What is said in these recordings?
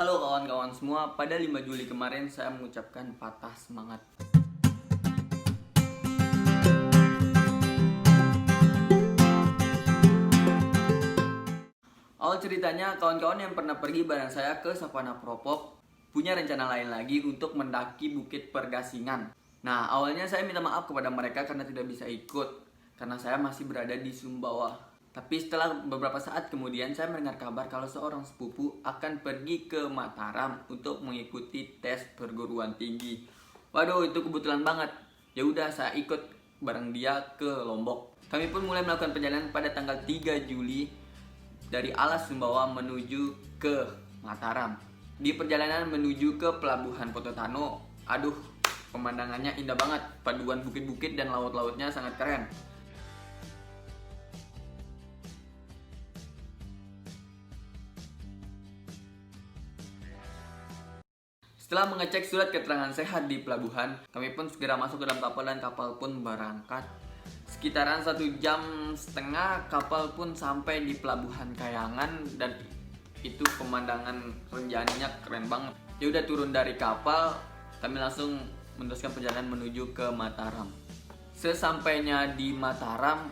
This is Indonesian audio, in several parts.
Halo kawan-kawan semua, pada 5 Juli kemarin saya mengucapkan patah semangat. Awal ceritanya, kawan-kawan yang pernah pergi bareng saya ke Savana Propok punya rencana lain lagi untuk mendaki Bukit Pergasingan. Nah, awalnya saya minta maaf kepada mereka karena tidak bisa ikut, karena saya masih berada di Sumbawa. Tapi setelah beberapa saat kemudian saya mendengar kabar kalau seorang sepupu akan pergi ke Mataram untuk mengikuti tes perguruan tinggi. Waduh, itu kebetulan banget. Ya udah, saya ikut bareng dia ke Lombok. Kami pun mulai melakukan perjalanan pada tanggal 3 Juli dari Alas Sumbawa menuju ke Mataram. Di perjalanan menuju ke Pelabuhan Pototano, aduh, pemandangannya indah banget. Paduan bukit-bukit dan laut-lautnya sangat keren. Setelah mengecek surat keterangan sehat di pelabuhan, kami pun segera masuk ke dalam kapal dan kapal pun berangkat. Sekitaran 1,5 jam kapal pun sampai di pelabuhan Kayangan dan itu pemandangan Renjaninya keren banget. Ya udah, turun dari kapal, kami langsung meneruskan perjalanan menuju ke Mataram. Sesampainya di Mataram,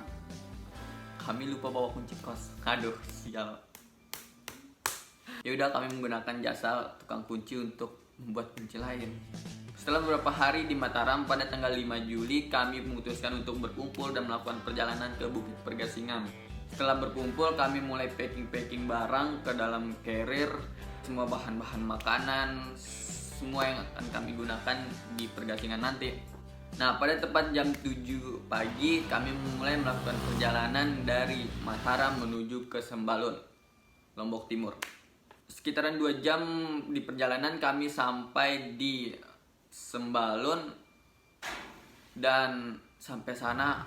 kami lupa bawa kunci kos. Aduh, sial. Ya udah, kami menggunakan jasa tukang kunci untuk membuat kunci lain. Setelah beberapa hari di Mataram, pada tanggal 5 Juli kami memutuskan untuk berkumpul dan melakukan perjalanan ke Bukit Pergasingan. Setelah berkumpul, kami mulai packing barang ke dalam carrier, semua bahan-bahan makanan, semua yang akan kami gunakan di Pergasingan nanti. Nah, pada tepat jam 7 pagi kami mulai melakukan perjalanan dari Mataram menuju ke Sembalun, Lombok Timur. Sekitaran 2 jam di perjalanan kami sampai di Sembalun, dan sampai sana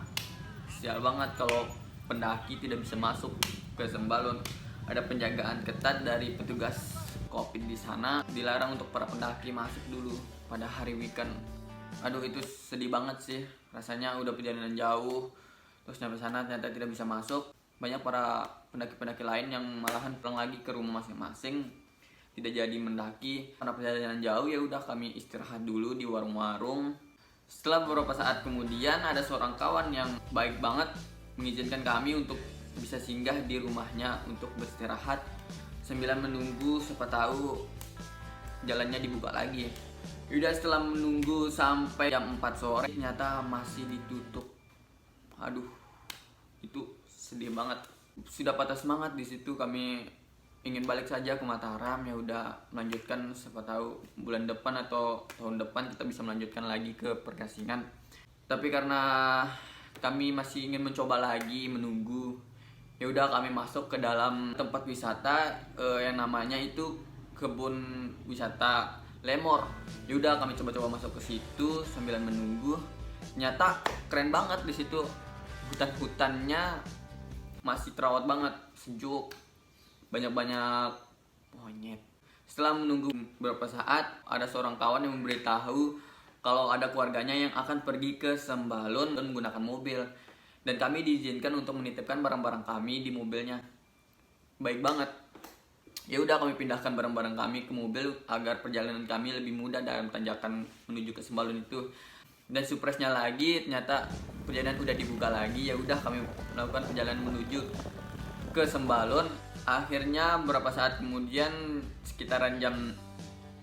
sial banget kalau pendaki tidak bisa masuk ke Sembalun. Ada penjagaan ketat dari petugas Covid di sana, dilarang untuk para pendaki masuk dulu pada hari weekend. Aduh, itu sedih banget sih, rasanya udah perjalanan jauh terus sampai sana ternyata tidak bisa masuk. Banyak para pendaki-pendaki lain yang malahan pulang lagi ke rumah masing-masing, tidak jadi mendaki karena perjalanan jauh. Ya udah, kami istirahat dulu di warung-warung. Setelah beberapa saat kemudian ada seorang kawan yang baik banget mengizinkan kami untuk bisa singgah di rumahnya untuk beristirahat sambil menunggu siapa tahu jalannya dibuka lagi. Udah, setelah menunggu sampai jam 4 sore ternyata masih ditutup. Aduh, itu sedih banget. Sudah patah semangat di situ, kami ingin balik saja ke Mataram. Ya udah, melanjutkan, siapa tahu bulan depan atau tahun depan kita bisa melanjutkan lagi ke Pergasingan. Tapi karena kami masih ingin mencoba lagi, menunggu, ya udah kami masuk ke dalam tempat wisata yang namanya itu Kebun Wisata Lemor. Ya udah, kami coba-coba masuk ke situ sambil menunggu. Ternyata keren banget di situ. Hutan-hutannya masih terawat banget, sejuk, banyak-banyak monyet. Setelah menunggu beberapa saat, ada seorang kawan yang memberitahu kalau ada keluarganya yang akan pergi ke Sembalun dan menggunakan mobil, dan kami diizinkan untuk menitipkan barang-barang kami di mobilnya. Baik banget. Ya udah, kami pindahkan barang-barang kami ke mobil agar perjalanan kami lebih mudah dalam tanjakan menuju ke Sembalun itu. Dan surprise-nya lagi, ternyata perjalanan udah dibuka lagi. Ya udah, kami melakukan perjalanan menuju ke Sembalun. Akhirnya beberapa saat kemudian, sekitaran jam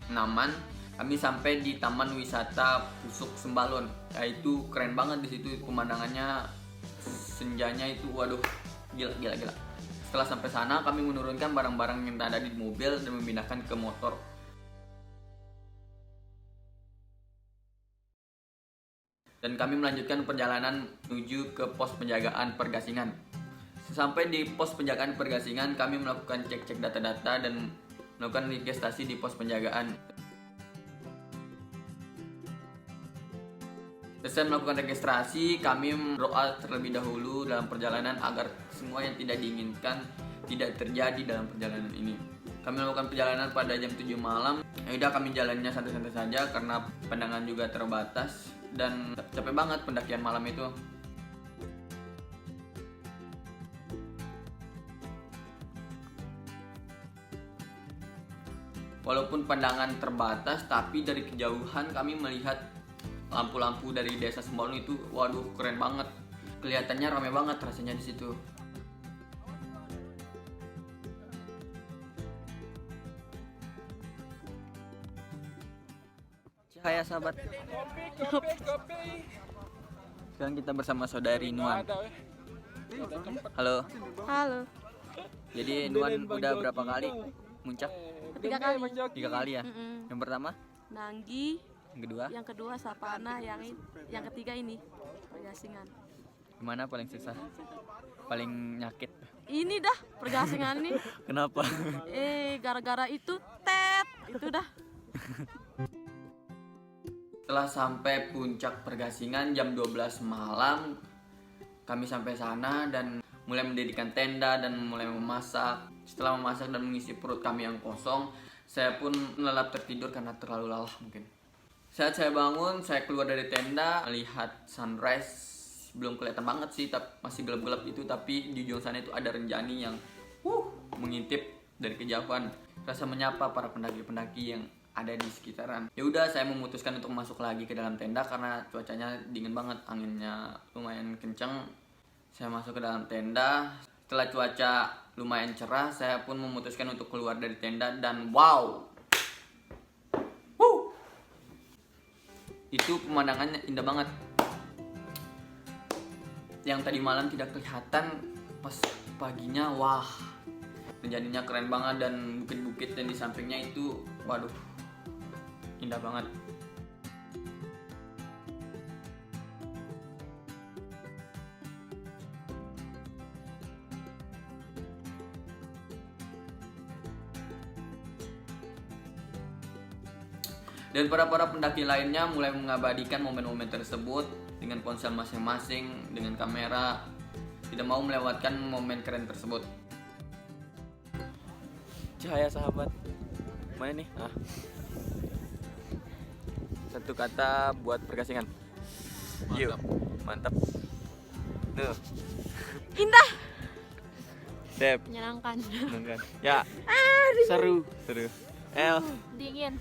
6-an, kami sampai di Taman Wisata Pusuk Sembalun. Ya, itu keren banget di situ, pemandangannya senjanya itu waduh, gila. Setelah sampai sana, kami menurunkan barang-barang yang ada di mobil dan memindahkan ke motor. Dan kami melanjutkan perjalanan menuju ke pos penjagaan Pergasingan. Sampai di pos penjagaan Pergasingan, kami melakukan cek-cek data-data dan melakukan registrasi di pos penjagaan. Setelah melakukan registrasi, kami berdoa terlebih dahulu dalam perjalanan agar semua yang tidak diinginkan tidak terjadi dalam perjalanan ini. Kami melakukan perjalanan pada jam 7 malam. Ya udah, kami jalannya santai-santai saja karena pandangan juga terbatas dan capek banget pendakian malam itu. Walaupun pandangan terbatas, tapi dari kejauhan kami melihat lampu-lampu dari desa Sembalun itu, waduh keren banget. Kelihatannya ramai banget rasanya di situ. Cahaya sahabat. Sekarang kita bersama saudari Nuan. Halo. Halo. Jadi Nuan udah berapa kali muncak? 3 kali. 3 kali ya. Yang pertama, Nanggi, yang kedua, yang kedua Sapana, yang ketiga ini Pergasingan. gimana paling susah? Paling nyakit? Ini dah Pergasingan nih. Kenapa? Gara-gara itu itu dah. Setelah sampai puncak Pergasingan jam 12 malam, kami sampai sana dan mulai mendirikan tenda dan mulai memasak. Setelah memasak dan mengisi perut kami yang kosong, saya pun lelap tertidur karena terlalu lelah mungkin. Saat saya bangun, saya keluar dari tenda, melihat sunrise. Belum kelihatan banget sih, masih gelap-gelap itu, tapi di ujung sana itu ada Renjani yang mengintip dari kejauhan. Rasa menyapa para pendaki-pendaki yang ada di sekitaran. Ya udah, saya memutuskan untuk masuk lagi ke dalam tenda karena cuacanya dingin banget, anginnya lumayan kencang. Saya masuk ke dalam tenda. Setelah cuaca lumayan cerah, saya pun memutuskan untuk keluar dari tenda dan wow, itu pemandangannya indah banget. Yang tadi malam tidak kelihatan, pas paginya wah, Renjaninya keren banget dan bukit-bukit dan di sampingnya itu, waduh, indah banget. Dan para pendaki lainnya mulai mengabadikan momen-momen tersebut dengan ponsel masing-masing, dengan kamera, tidak mau melewatkan momen keren tersebut. Cahaya sahabat, mana nih? Satu kata buat Pergasingan. Yuk, mantap. Tuh. Indah. Dep. Menyenangkan. Ya. Seru. El. Dingin.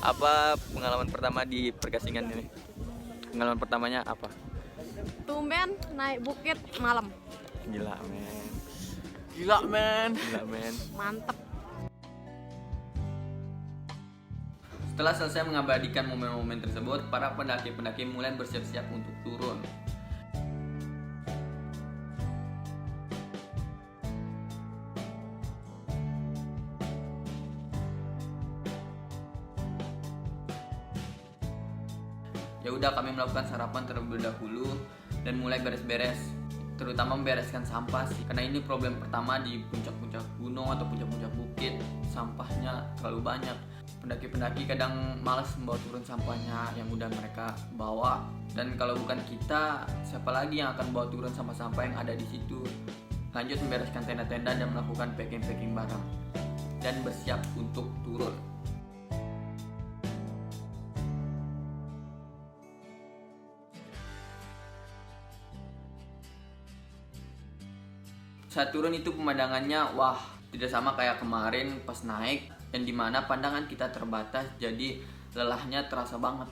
Apa pengalaman pertama di Pergasingan ini? Pengalaman pertamanya apa? Tumben naik bukit malam. Gila men. Mantep. Setelah selesai mengabadikan momen-momen tersebut, para pendaki-pendaki mulai bersiap-siap untuk turun. Ya udah, kami melakukan sarapan terlebih dahulu dan mulai beres-beres, terutama membereskan sampah sih, karena ini problem pertama di puncak-puncak gunung atau puncak-puncak bukit, sampahnya terlalu banyak. Pendaki-pendaki kadang malas membawa turun sampahnya yang udah mereka bawa, dan kalau bukan kita, siapa lagi yang akan bawa turun sampah-sampah yang ada di situ. Lanjut membereskan tenda-tenda dan melakukan packing barang dan bersiap untuk turun. Saat turun itu pemandangannya wah, tidak sama kayak kemarin pas naik, yang dimana pandangan kita terbatas, jadi lelahnya terasa banget.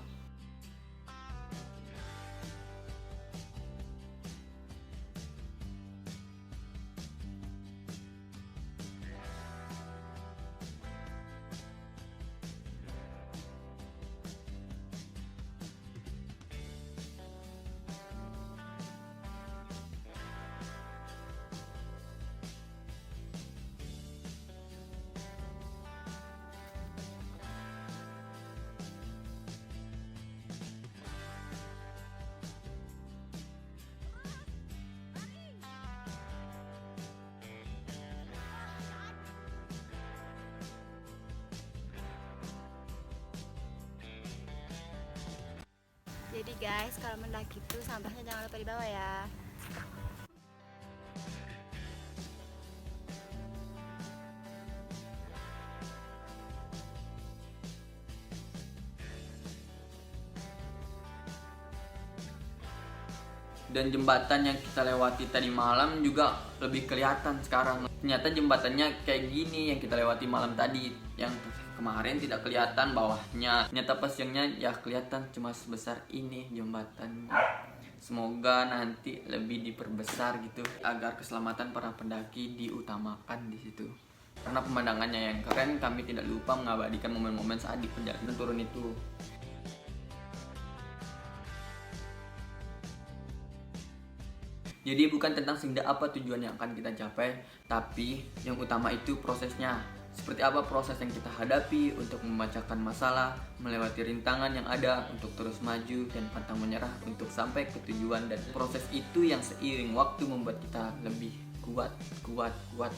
Jadi guys, kalau mendaki itu sampahnya jangan lupa dibawa ya. Dan jembatan yang kita lewati tadi malam juga lebih kelihatan sekarang. Ternyata jembatannya kayak gini yang kita lewati malam tadi, yang kemarin tidak kelihatan bawahnya. Ternyata pas siangnya ya kelihatan cuma sebesar ini jembatannya. Semoga nanti lebih diperbesar gitu agar keselamatan para pendaki diutamakan di situ. Karena pemandangannya yang keren, kami tidak lupa mengabadikan momen-momen saat di perjalanan turun itu. Jadi bukan tentang sehingga apa tujuan yang akan kita capai, tapi yang utama itu prosesnya. Seperti apa proses yang kita hadapi untuk memecahkan masalah, melewati rintangan yang ada, untuk terus maju dan pantang menyerah untuk sampai ke tujuan. Dan proses itu yang seiring waktu membuat kita lebih kuat,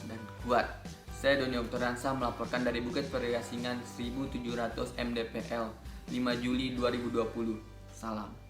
dan kuat. Saya Doni Oktoransa melaporkan dari Bukit Pergasingan 1700 mdpl 5 Juli 2020. Salam.